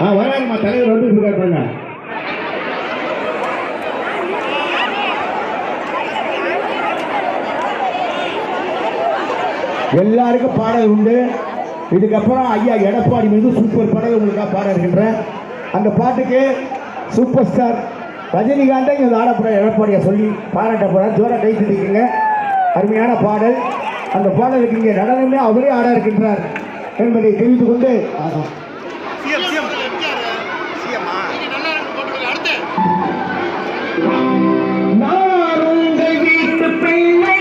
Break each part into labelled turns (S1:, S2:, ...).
S1: வராங்கம்மா தலைவர் வந்து இருக்காங்க. எல்லாருக்கும் பாடல் உண்டு. இதுக்கப்புறம் ஐயா எடப்பாடி மீது சூப்பர் பாடல் உங்களுக்காக பாட இருக்கின்றேன். அந்த பாட்டுக்கு சூப்பர் ஸ்டார் ரஜினிகாந்தை இங்கே ஆடப்பட எடப்பாடியை சொல்லி பாராட்ட போகிறார். ஜோராக கை தட்டிக்கங்க. அருமையான பாடல். அந்த பாடலுக்கு இங்கே நடனமே அவரே ஆட இருக்கின்றார் என்பதை தெரிவித்துக் கொண்டு நான் உங்கள் வீட்டு பிள்ளை,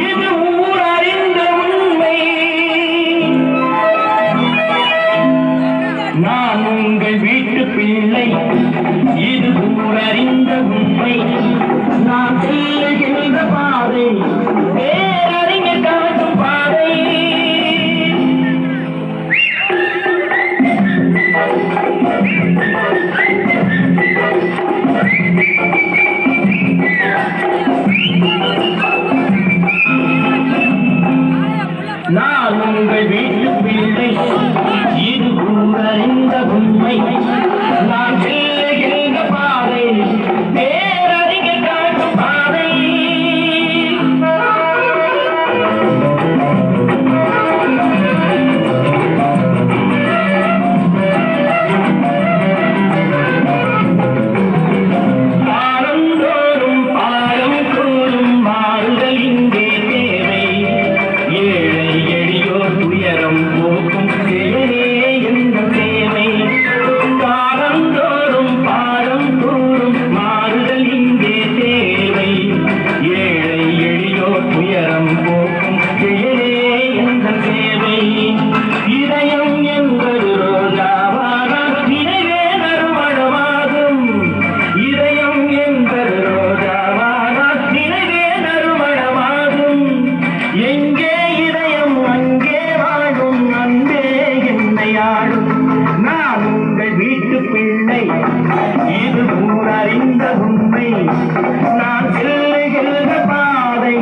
S1: இது ஊர் அறிந்த உண்மை. நான் உங்கள் வீட்டு பிள்ளை, இது ஊர் அறிந்த உண்மை. நான் செல்லுகின்ற பாதை பேரறிஞர் காட்டும் பாதை. நான் உங்கள் வீட்டு பிள்ளை, இது ஊர் அறிந்த உண்மை. நான் செல்லுகின்ற பாதை பேரறிஞர் காட்டும் பாதை. பாடந்தோறும் பாடம் கூறும் மாறுதல் இங்கே தேவை. ஏழை எளியோர் துயரம் போக்கும் செயலே எங்கள் தேவை. காலந்தோறும் பாடம் கூறும் மாறுதல் இங்கே தேவை. ஏழை எளியோர் துயரம் போக்கும் செயலே எங்கள் தேவை. இதயம் என்பது ரோஜாவானால் நினைவே நறுமணமாகும். இதயம் என்பது ரோஜாவானால் நினைவே நறுமணமாகும். எங்கே இதயம் அங்கே வாழும் அன்பே என்னை ஆடும். நான் உங்கள் வீட்டு பிள்ளை, இது ஊர் அறிந்த உண்மை. நான் செல்லுகின்ற பாதை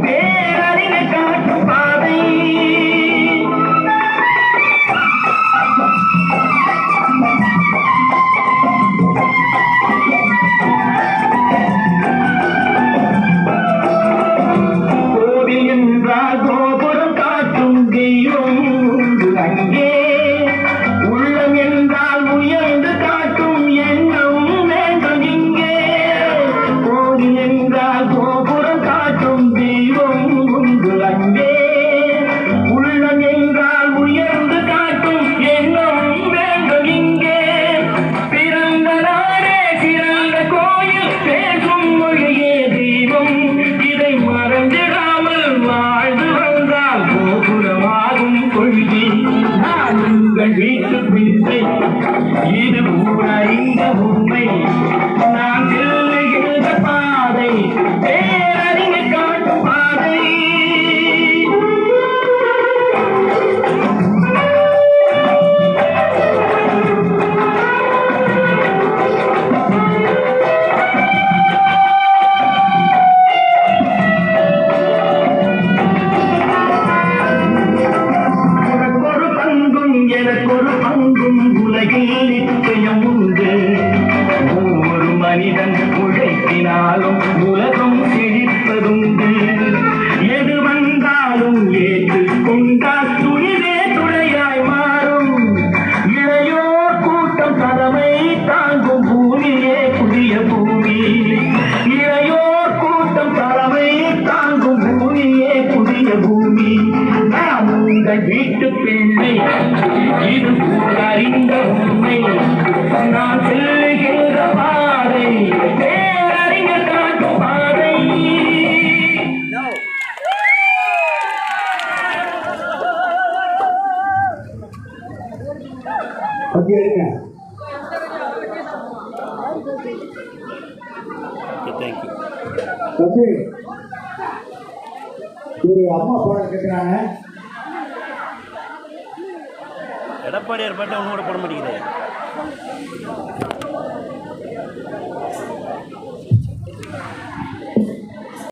S1: பேரறிஞர் காட்டும் பாதை. கோவில் என்றால் கோபுரம் காட்டும் தெய்வம் உண்டு அங்கே. உள்ளம் என்றால் உயர்ந்து காட்டும் எண்ணம் வேண்டும் இங்கே. கோவில் என்றால் கோபுரம் காட்டும் தெய்வம் உண்டு அங்கே. உள்ளம் என்றால் உயர்ந்து காட்டும் எண்ணம் வேண்டும் இங்கே. பிறந்த நாடே சிறந்த கோயில், பேசும் மொழியே தெய்வம். இதை மறந்திடாமல் வாழ்ந்து வந்தால் கோபுரமாகும் கொள்கை. நான் உங்கள் வீட்டு பிள்ளை, இது ஊர் அறிந்த உண்மை. நான் செல்லுகின்ற பாதை பேரறிஞர் காட்டும் பாதை. உனக்கொரு பங்கும் எனக்கொரு பங்கும் உலகில் நிச்சயம் உண்டு. ஒவ்வொரு மனிதன் உழைப்பினாலும் உலகம் செழிப்பதுண்டு. எது வந்தாலும் ஏற்றுக்கொண்டால் துணிவே துணையாய் மாறும். இளையோர் கூட்டம் தலைமை தாங்கும் பூமியே புதிய பூமி. இளையோர் கூட்டம் தலைமை தாங்கும் பூமியே புதிய பூமி. நான் உங்கள் வீட்டு பிள்ளை, இது ஊர் அறிந்த உண்மை. நான் செல்லுகின்ற பாதை பேரறிஞர் காட்டும் பாதை. ஒரு அம்மா பாடல் கேட்கிறாங்க.
S2: எடப்பாடியார் பாட்டு அவங்க கூட போட மாட்டேங்குது.